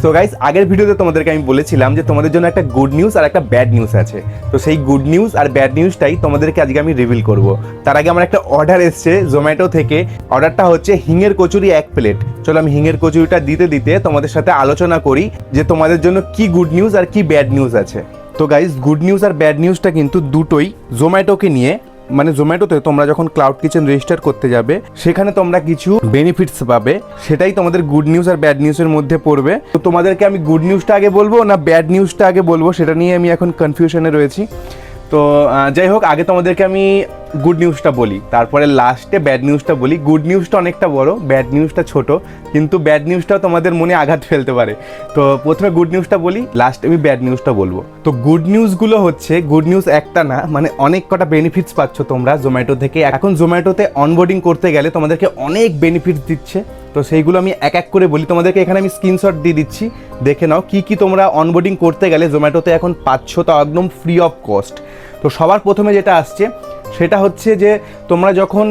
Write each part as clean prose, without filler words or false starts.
So guys, আগের ভিডিওতে তোমাদেরকে আমি বলেছিলাম যে তোমাদের জন্য একটা গুড নিউজ আর একটা ব্যাড নিউজ আছে। তো সেই গুড নিউজ আর ব্যাড নিউজটাই তোমাদেরকে আজকে আমি রিভিল করব। তার আগে আমার একটা অর্ডার এসছে জোম্যাটো থেকে। অর্ডারটা হচ্ছে হিঙের কচুরি 1 প্লেট। চলো আমি হিঙের কচুরিটা দিতে দিতে তোমাদের সাথে আলোচনা করি যে তোমাদের জন্য কি গুড নিউজ আর কি ব্যাড নিউজ আছে। তো গাইস, গুড নিউজ আর ব্যাড নিউজটা কিন্তু দুটোই জোম্যাটোকে নিয়ে। মানে জোম্যাটোতে তোমরা যখন ক্লাউড কিচেন রেজিস্টার করতে যাবে সেখানে তোমরা কিছু বেনিফিটস পাবে, সেটাই তোমাদের গুড নিউজ আর ব্যাড নিউজের মধ্যে পড়বে। তো তোমাদেরকে আমি গুড নিউজটা আগে বলবো না ব্যাড নিউজটা আগে বলবো, সেটা নিয়ে আমি এখন কনফিউশনে রয়েছি। তো যাই হোক, আগে তোমাদেরকে আমি গুড নিউজটা বলি, তারপরে লাস্টে ব্যাড নিউজটা বলি। গুড নিউজটা অনেকটা বড়, ব্যাড নিউজটা ছোট, কিন্তু ব্যাড নিউজটাও তোমাদের মনে আঘাত ফেলতে পারে। তো প্রথমে গুড নিউজটা বলি, লাস্টে আমি ব্যাড নিউজটা বলবো। তো গুড নিউজগুলো হচ্ছে, গুড নিউজ একটা না, মানে অনেক কটা বেনিফিটস পাচ্ছ তোমরা জোম্যাটো থেকে। এখন জোম্যাটোতে অনবোর্ডিং করতে গেলে তোমাদেরকে অনেক বেনিফিটস দিচ্ছে। তো সেইগুলো আমি এক এক করে বলি তোমাদেরকে। এখানে আমি স্ক্রিনশট দিয়ে দিচ্ছি, দেখে নাও কি কি তোমরা অনবোর্ডিং করতে গেলে জোম্যাটোতে এখন পাচ্ছ, তা একদম ফ্রি অফ কস্ট। তো সবার প্রথমে যেটা আসছে সেটা হচ্ছে যে তোমরা যখন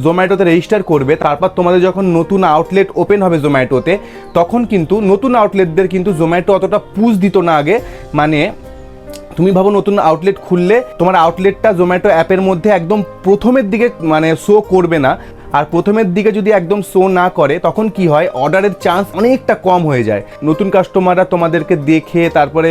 জোম্যাটোতে রেজিস্টার করবে, তারপর তোমাদের যখন নতুন আউটলেট ওপেন হবে জোম্যাটোতে, তখন কিন্তু নতুন আউটলেটদের কিন্তু জোম্যাটো অতটা পুশ দিত না আগে। মানে তুমি ভাবো নতুন আউটলেট খুললে তোমার আউটলেটটা জোম্যাটো অ্যাপের মধ্যে একদম প্রথমের দিকে মানে শো করবে না। আর প্রথমের দিকে যদি একদম শো না করে তখন কি হয়, অর্ডারের চান্স অনেকটা কম হয়ে যায়। নতুন কাস্টমাররা তোমাদেরকে দেখে তারপরে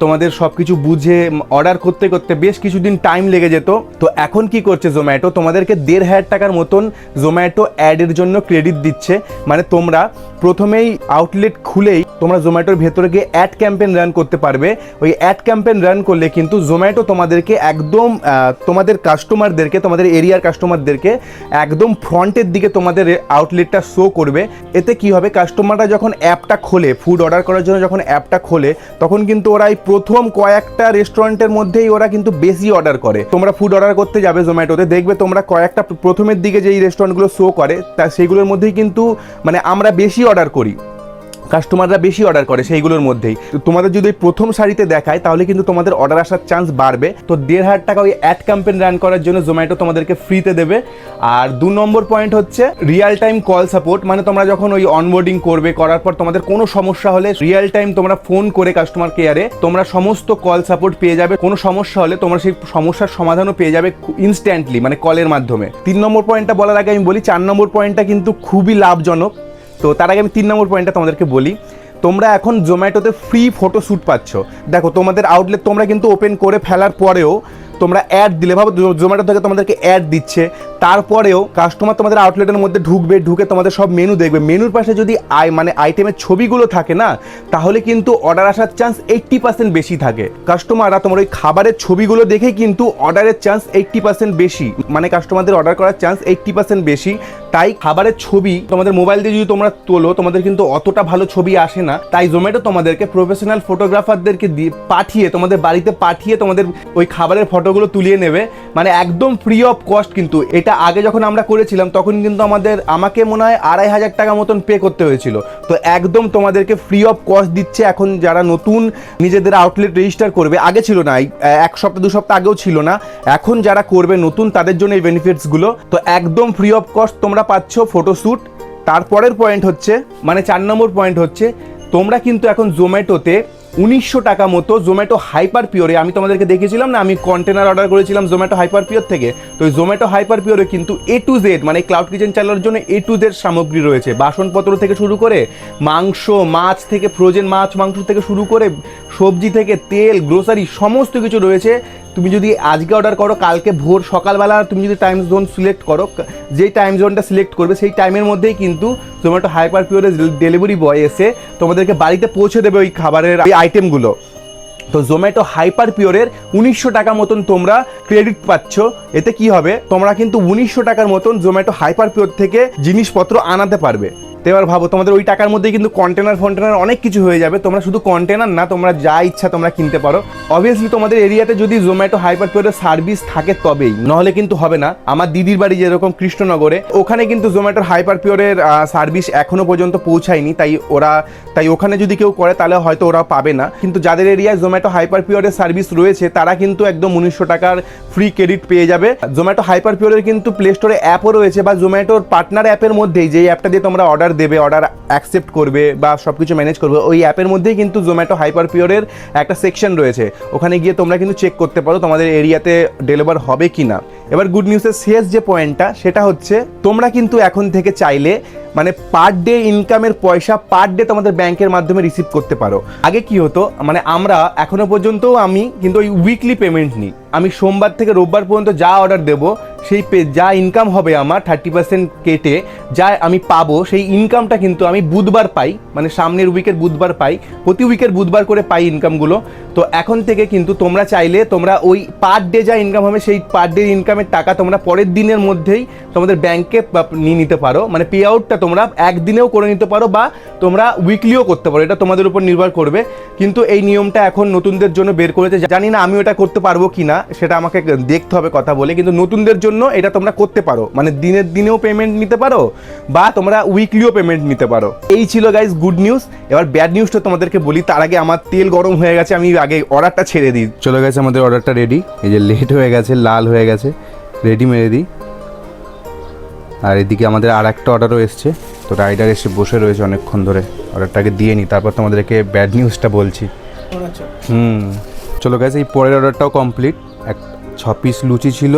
তোমাদের সব কিছু বুঝে অর্ডার করতে করতে বেশ কিছুদিন টাইম লেগে যেত। তো এখন কি করছে জোম্যাটো, তোমাদেরকে 1,500 টাকার মতন জোম্যাটো অ্যাডের জন্য ক্রেডিট দিচ্ছে। মানে তোমরা প্রথমেই আউটলেট খুলেই তোমরা জোম্যাটোর ভেতরে গিয়ে অ্যাড ক্যাম্পেন রান করতে পারবে। ওই অ্যাড ক্যাম্পেন রান করলে কিন্তু জোম্যাটো তোমাদেরকে একদম তোমাদের কাস্টমারদেরকে, তোমাদের এরিয়ার কাস্টমারদেরকে একদম ফ্রন্টের দিকে তোমাদের আউটলেটটা শো করবে। এতে কি হবে, কাস্টমাররা যখন অ্যাপটা খোলে, ফুড অর্ডার করার জন্য যখন অ্যাপটা খোলে, তখন কিন্তু ওরা এই প্রথম কয়েকটা রেস্টুরেন্টের মধ্যেই ওরা কিন্তু বেশি অর্ডার করে। তোমরা ফুড অর্ডার করতে যাবে জোম্যাটোতে, দেখবে তোমরা কয়েকটা প্রথমের দিকে যেই রেস্টুরেন্টগুলো শো করে তা সেগুলোর মধ্যেই কিন্তু মানে আমরা বেশি অর্ডার করি, কাস্টমাররা বেশি অর্ডার করে সেইগুলোর মধ্যেই। তোমাদের যদি প্রথম সারিতে দেখায় তাহলে কিন্তু তোমাদের অর্ডার আসার চান্স বাড়বে। তো 1,500 টাকা ওই অ্যাড ক্যাম্পেন রান করার জন্য জোম্যাটো তোমাদেরকে ফ্রিতে দেবে। আর 2 নম্বর পয়েন্ট হচ্ছে রিয়েল টাইম কল সাপোর্ট। মানে তোমরা যখন ওই অনবোর্ডিং করবে, করার পর তোমাদের কোনো সমস্যা হলে রিয়েল টাইম তোমরা ফোন করে কাস্টমার কেয়ারে তোমরা সমস্ত কল সাপোর্ট পেয়ে যাবে। কোনো সমস্যা হলে তোমরা সেই সমস্যার সমাধানও পেয়ে যাবে ইনস্ট্যান্টলি, মানে কলের মাধ্যমে। 3 নম্বর পয়েন্টটা বলার আগে আমি বলি 4 নম্বর পয়েন্টটা কিন্তু খুবই লাভজনক। তো তার আগে আমি 3 নম্বর পয়েন্টটা তোমাদেরকে বলি। তোমরা এখন জোম্যাটোতে ফ্রি ফটোশ্যুট পাচ্ছ। দেখো তোমাদের আউটলেট তোমরা কিন্তু ওপেন করে ফেলার পরেও তোমরা অ্যাড দিলে, ভাবো জোম্যাটো থেকে তোমাদেরকে অ্যাড দিচ্ছে, তারপরেও কাস্টমার তোমাদের আউটলেটের মধ্যে ঢুকবে, ঢুকে তোমাদের সব মেনু দেখবে। মেনুর পাশে যদি মানে আইটেমের ছবিগুলো থাকে না, তাহলে কিন্তু অর্ডার আসার চান্স 80% বেশি থাকে। কাস্টমাররা তোমার ওই খাবারের ছবিগুলো দেখেই কিন্তু অর্ডারের চান্স 80% বেশি, মানে কাস্টমারদের অর্ডার করার চান্স 80% বেশি। তাই খাবারের ছবি তোমাদের মোবাইল দিয়ে যদি তোমরা তোলো, তোমাদের কিন্তু অতটা ভালো ছবি আসে না। তাই জোম্যাটো তোমাদেরকে প্রফেশনাল ফটোগ্রাফারদেরকে দিয়ে পাঠিয়ে, তোমাদের বাড়িতে পাঠিয়ে তোমাদের ওই খাবারের ফটোগুলো তুলিয়ে নেবে, মানে একদম ফ্রি অফ কস্ট। কিন্তু এটা আগে যখন আমরা করেছিলাম তখন কিন্তু আমাকে মনে হয় 2,500 টাকা মতন পে করতে হয়েছিল। তো একদম তোমাদেরকে ফ্রি অফ কস্ট দিচ্ছে এখন যারা নতুন নিজেদের আউটলেট রেজিস্টার করবে। আগে ছিল না, 1 সপ্তাহ 2 সপ্তাহ আগেও ছিল না, এখন যারা করবে নতুন তাদের জন্য এই বেনিফিটসগুলো। তো একদম ফ্রি অফ কস্ট তোমরা পাচ্ছ ফটোশ্যুট। তারপরের পয়েন্ট হচ্ছে, মানে 4 নম্বর পয়েন্ট হচ্ছে, তোমরা কিন্তু এখন জোম্যাটোতে 1900 টাকা মতো জোম্যাটো হাইপার পিওরে, আমি তোমাদেরকে দেখিয়েছিলাম না, আমি কন্টেনার অর্ডার করেছিলাম জোম্যাটো হাইপার পিওর থেকে। তো ওই জোম্যাটো হাইপার পিওরে কিন্তু A to Z, মানে ক্লাউড কিচেন চালানোর জন্য A to Z সামগ্রী রয়েছে। বাসনপত্র থেকে শুরু করে মাংস, মাছ থেকে ফ্রোজেন মাছ মাংস থেকে শুরু করে সবজি থেকে তেল, গ্রোসারি সমস্ত কিছু রয়েছে। তুমি যদি আজকে অর্ডার করো, কালকে ভোর সকালবেলা তুমি যদি টাইম জোন সিলেক্ট করো, যেই টাইম জোনটা সিলেক্ট করবে সেই টাইমের মধ্যেই কিন্তু জোম্যাটো হাইপার পিওরের ডেলিভারি বয় এসে তোমাদেরকে বাড়িতে পৌঁছে দেবে ওই খাবারের আইটেমগুলো। তো জোম্যাটো হাইপার পিওরের 1900 টাকা মতন তোমরা ক্রেডিট পাচ্ছ। এতে কি হবে, তোমরা কিন্তু 1900 টাকার মতন জোম্যাটো হাইপার পিওর থেকে জিনিসপত্র আনাতে পারবে। তো এবার ভাবো তোমাদের ওই টাকার মধ্যেই কিন্তু কন্টেনার অনেক কিছু হয়ে যাবে। তোমরা শুধু কন্টেনার না, তোমরা যা ইচ্ছা তোমরা কিনতে পারো। অবভিয়াসলি তোমাদের এরিয়াতে যদি জোম্যাটো হাইপার পিওরের সার্ভিস থাকে তবেই, নহলে কিন্তু হবে না। আমার দিদির বাড়ি যেরকম কৃষ্ণনগরে, ওখানে কিন্তু জোম্যাটোর হাইপার পিওরের সার্ভিস এখনো পর্যন্ত পৌঁছায়নি। তাই ওখানে যদি কেউ করে তাহলে হয়তো ওরা পাবে না। কিন্তু যাদের এরিয়ায় জোম্যাটো হাইপার পিওরের সার্ভিস রয়েছে তারা কিন্তু একদম 1900 টাকার ফ্রি ক্রেডিট পেয়ে যাবে। জোম্যাটো হাইপার পিওরের কিন্তু প্লে স্টোরে অ্যাপও রয়েছে, বা জোম্যাটোর পার্টনার অ্যাপের মধ্যেই, যেই অ্যাপটা দিয়ে তোমরা অর্ডার দেবে, অর্ডার অ্যাকসেপ্ট করবে বা সব কিছু ম্যানেজ করবে, ওই অ্যাপের মধ্যেই কিন্তু জোম্যাটো হাইপার পিওরের একটা সেকশন রয়েছে। ওখানে গিয়ে তোমরা কিন্তু চেক করতে পারো তোমাদের এরিয়াতে ডেলিভার হবে কি না। এবার গুড নিউজের শেষ যে পয়েন্টটা সেটা হচ্ছে তোমরা কিন্তু এখন থেকে চাইলে মানে পার ডে ইনকামের পয়সা পার ডে তোমাদের ব্যাংকের মাধ্যমে রিসিভ করতে পারো। আগে কি হতো, মানে আমরা এখনো পর্যন্ত আমি কিন্তু ওই উইকলি পেমেন্ট নিই। আমি সোমবার থেকে রোববার পর্যন্ত যা অর্ডার দেবো সেই যা ইনকাম হবে আমার 30% কেটে যা আমি পাবো সেই ইনকামটা কিন্তু আমি বুধবার পাই, মানে সামনের উইকের বুধবার পাই, প্রতি উইকের বুধবার করে পাই ইনকামগুলো। তো এখন থেকে কিন্তু তোমরা চাইলে তোমরা ওই পার ডে যা ইনকাম হবে সেই পার ডে ইনকামের টাকা তোমরা পরের দিনের মধ্যেই তোমাদের ব্যাংকে নিয়ে নিতে পারো। মানে পে আউটটা তোমরা একদিনেও করে নিতে পারো বা তোমরা উইকলিও করতে পারো, এটা তোমাদের উপর নির্ভর করবে। কিন্তু এই নিয়মটা এখন নতুনদের জন্য বের করেছে, জানি না আমি ওটা করতে পারবো কি না, সেটা আমাকে দেখতে হবে কথা বলে। কিন্তু নতুনদের জন্য এটা তোমরা করতে পারো, মানে দিনেও পেমেন্ট নিতে পারো বা তোমরা উইকলিও পেমেন্ট নিতে পারো। এই ছিল গাইজ গুড নিউজ। এবার ব্যাড নিউজটা তোমাদেরকে বলি, তার আগে আমার তেল গরম হয়ে গেছে, আমি আগে অর্ডারটা ছেড়ে দিই। চলে গেছে আমাদের অর্ডারটা রেডি, এই যে লেট হয়ে গেছে, লাল হয়ে গেছে, রেডি মেরে দিই। আর এদিকে আমাদের আর একটা অর্ডারও এসছে, তো রাইডার এসে বসে রয়েছে অনেকক্ষণ ধরে, অর্ডারটাকে দিয়ে নিই, তারপর তোমাদেরকে ব্যাড নিউজটা বলছি। চলো গেছে, এই পরের অর্ডারটাও কমপ্লিট। 6 পিস লুচি ছিল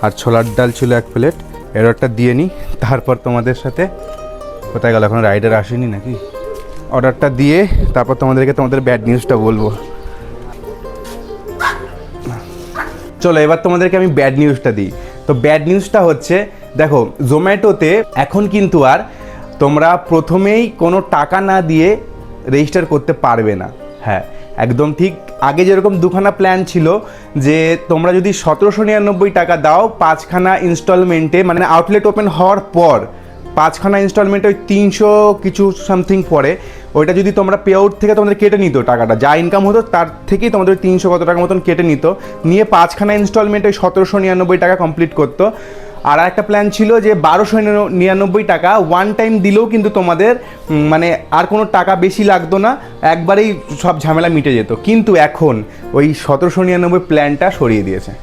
আর ছোলার ডাল ছিল 1 প্লেট। অর্ডারটা দিয়ে নিই, তারপর তোমাদের সাথে কোথায় গেল, এখন রাইডার আসেনি নাকি? অর্ডারটা দিয়ে তারপর তোমাদের ব্যাড নিউজটা বলবো। চলো এবার তোমাদেরকে আমি ব্যাড নিউজটা দিই। তো ব্যাড নিউজটা হচ্ছে, দেখো জোম্যাটোতে এখন কিন্তু আর তোমরা প্রথমেই কোনো টাকা না দিয়ে রেজিস্টার করতে পারবে না। হ্যাঁ একদম ঠিক, আগে যেরকম দুখানা প্ল্যান ছিল যে তোমরা যদি 1799 টাকা দাও 5খানা ইনস্টলমেন্টে, মানে আউটলেট ওপেন হওয়ার পর 5খানা ইনস্টলমেন্টে ওই 300 কিছু সামথিং পরে, ওইটা যদি তোমরা পে আউট থেকে তোমাদের কেটে নিত, টাকাটা যা ইনকাম হতো তার থেকেই তোমাদের 300 কত টাকা মতন কেটে নিত, নিয়ে 5খানা ইনস্টলমেন্টে ওই 1799 টাকা কমপ্লিট করতো। আর একটা প্ল্যান ছিল যে 1299 টাকা ওয়ান টাইম দিলেও কিন্তু তোমাদের মানে আর কোনো টাকা বেশি লাগতো না, একবারেই সব ঝামেলা মিটে যেত। কিন্তু এখন ওই 1799 প্ল্যানটা সরিয়ে দিয়েছে।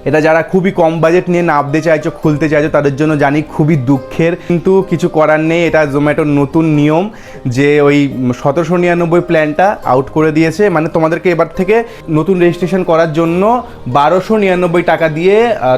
এটা যারা খুবই কম বাজেট নিয়ে নামতে চাইছো, খুলতে চাইছো, তাদের জন্য জানি খুবই দুঃখের, কিন্তু কিছু করার নেই। এটা জোম্যাটোর নতুন নিয়ম যে ওই 1799 প্ল্যানটা আউট করে দিয়েছে, মানে তোমাদেরকে এবার থেকে নতুন রেজিস্ট্রেশন করার জন্য 1299 টাকা দিয়ে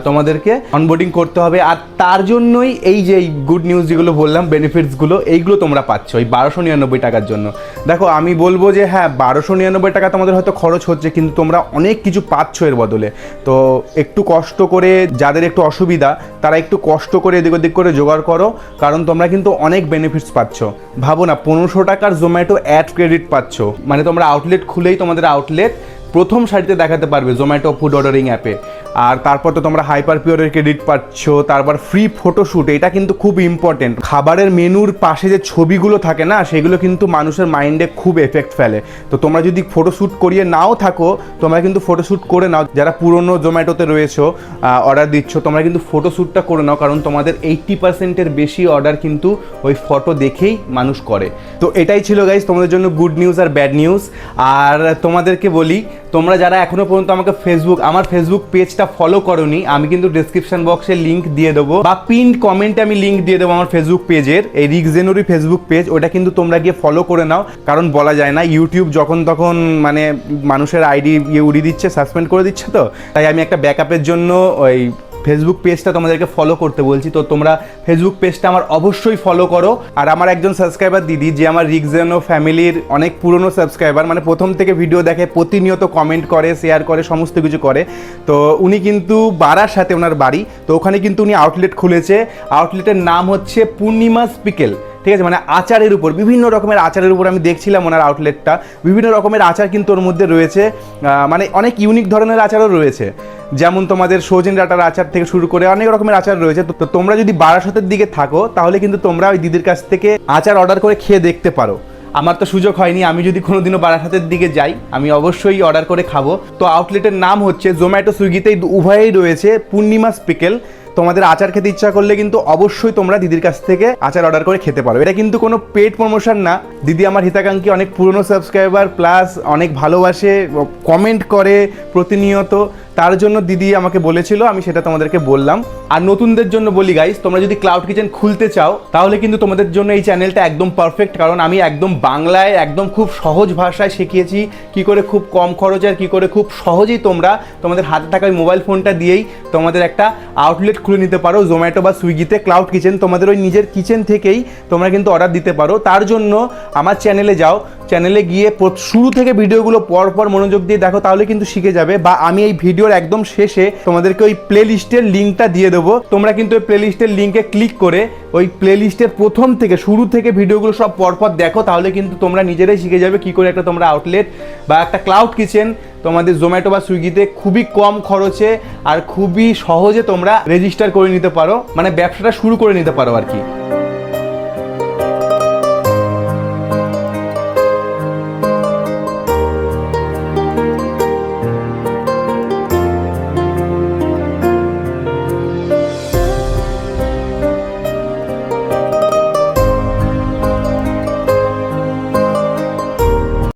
তোমাদেরকে অনবোর্ডিং করতে হবে। আর তার জন্যই এই যে গুড নিউজ যেগুলো বললাম, বেনিফিটসগুলো, এইগুলো তোমরা পাচ্ছ ওই 1299 টাকার জন্য। দেখো আমি বলবো যে হ্যাঁ 1299 টাকা তোমাদের হয়তো খরচ হচ্ছে, কিন্তু তোমরা অনেক কিছু পাচ্ছ এর বদলে। তো একটু কষ্ট করে, যাদের একটু অসুবিধা তারা একটু কষ্ট করে এদিক ওদিক করে জোগাড় করো, কারণ তোমরা কিন্তু অনেক বেনিফিটস পাচ্ছ। ভাবো না 1500 টাকার জোম্যাটো অ্যাড ক্রেডিট পাচ্ছ, মানে তোমরা আউটলেট খুলেই তোমাদের আউটলেট প্রথম সারিতে দেখাতে পারবে জোম্যাটো ফুড অর্ডারিং অ্যাপে। আর তারপর তো তোমরা হাইপার পিওরের ক্রেডিট পাচ্ছ, তারপর ফ্রি ফটোশ্যুট, এটা কিন্তু খুব ইম্পর্টেন্ট। খাবারের মেনুর পাশে যে ছবিগুলো থাকে না, সেগুলো কিন্তু মানুষের মাইন্ডে খুব এফেক্ট ফেলে। তো তোমরা যদি ফটোশ্যুট করিয়ে নাও থাকো, তোমরা কিন্তু ফটোশ্যুট করে নাও। যারা পুরনো জোম্যাটোতে রয়েছো, অর্ডার দিচ্ছ, তোমরা কিন্তু ফটোশ্যুটটা করে নাও, কারণ তোমাদের 80%-এর বেশি অর্ডার কিন্তু ওই ফটো দেখেই মানুষ করে। তো এটাই ছিল গাইজ তোমাদের জন্য গুড নিউজ আর ব্যাড নিউজ। আর তোমাদেরকে বলি, তোমরা যারা এখনো পর্যন্ত আমাকে আমার ফেসবুক পেজটা ফলো করোনি, আমি কিন্তু ডেসক্রিপশন বক্সে লিঙ্ক দিয়ে দেবো বা পিনড কমেন্টে আমি লিঙ্ক দিয়ে দেবো আমার ফেসবুক পেজের, এই রিক জেনুরি ফেসবুক পেজ। ওটা কিন্তু তোমরা গিয়ে ফলো করে নাও, কারণ বলা যায় না ইউটিউব যখন তখন মানে মানুষের আইডি উড়িয়ে দিচ্ছে, সাসপেন্ড করে দিচ্ছে। তো তাই আমি একটা ব্যাকআপের জন্য ওই ফেসবুক পেজটা তোমাদেরকে ফলো করতে বলছি। তো তোমরা ফেসবুক পেজটা আমার অবশ্যই ফলো করো। আর আমার একজন সাবস্ক্রাইবার দিদি, যে আমার রিকজেনো ফ্যামিলির অনেক পুরনো সাবস্ক্রাইবার, মানে প্রথম থেকে ভিডিও দেখে, প্রতিনিয়ত কমেন্ট করে, শেয়ার করে, সমস্ত কিছু করে। তো উনি কিন্তু বারাসাতে ওনার বাড়ি, তো ওখানে কিন্তু উনি আউটলেট খুলেছে। আউটলেটের নাম হচ্ছে পূর্ণিমা পিকেল, ঠিক আছে, মানে আচারের উপর, বিভিন্ন রকমের আচারের উপর আমি দেখছিলাম ওনার আউটলেটটা, বিভিন্ন রকমের আচার কিন্তু ওর মধ্যে রয়েছে, মানে অনেক ইউনিক ধরনের আচারও রয়েছে, যেমন তোমাদের সজনে ডাঁটার আচার থেকে শুরু করে অনেক রকমের আচার রয়েছে। তো তোমরা যদি বারাসতের দিকে থাকো, তাহলে কিন্তু তোমরা ওই দিদির কাছ থেকে আচার অর্ডার করে খেয়ে দেখতে পারো। আমার তো সুযোগ হয়নি, আমি যদি কোনোদিনও বারাসাতের দিকে যাই আমি অবশ্যই অর্ডার করে খাবো। তো আউটলেটের নাম হচ্ছে, জোম্যাটো সুইগিতেই উভয়েই রয়েছে, পূর্ণিমা পিকেল। তোমাদের আচার খেতে ইচ্ছা করলে কিন্তু অবশ্যই তোমরা দিদির কাছ থেকে আচার অর্ডার করে খেতে পারো। এটা কিন্তু কোনো পেড প্রমোশন না, দিদি আমার হিতাকাঙ্ক্ষী, অনেক পুরনো সাবস্ক্রাইবার, প্লাস অনেক ভালোবাসে, কমেন্ট করে প্রতিনিয়ত, তার জন্য দিদি আমাকে বলেছিল, আমি সেটা তোমাদেরকে বললাম। আর নতুনদের জন্য বলি গাইস, তোমরা যদি ক্লাউড কিচেন খুলতে চাও তাহলে কিন্তু তোমাদের জন্য এই চ্যানেলটা একদম পারফেক্ট, কারণ আমি একদম বাংলায় একদম খুব সহজ ভাষায় শিখিয়েছি কি করে খুব কম খরচে আর কি করে খুব সহজেই তোমরা তোমাদের হাতে থাকা ওই মোবাইল ফোনটা দিয়েই তোমাদের একটা আউটলেট খুলে নিতে পারো জোম্যাটো বা সুইগিতে। ক্লাউড কিচেন তোমাদের ওই নিজের কিচেন থেকেই তোমরা কিন্তু অর্ডার দিতে পারো। তার জন্য আমার চ্যানেলে যাও, চ্যানেলে গিয়ে শুরু থেকে ভিডিওগুলো পর মনোযোগ দিয়ে দেখো, তাহলে কিন্তু শিখে যাবে। বা আমি এই ভিডিওর একদম শেষে তোমাদেরকে ওই প্লে লিস্টের লিঙ্কটা দিয়ে দেবো, তোমরা কিন্তু ওই প্লে লিস্টের লিঙ্কে ক্লিক করে ওই প্লে লিস্টের প্রথম থেকে শুরু থেকে ভিডিওগুলো সব পরপর দেখো, তাহলে কিন্তু তোমরা নিজেরাই শিখে যাবে কি করে একটা তোমরা আউটলেট বা একটা ক্লাউড কিচেন তোমাদের জোম্যাটো বা সুইগিতে খুবই কম খরচে আর খুবই সহজে তোমরা রেজিস্টার করে নিতে পারো, মানে ব্যবসাটা শুরু করে নিতে পারো আর কি।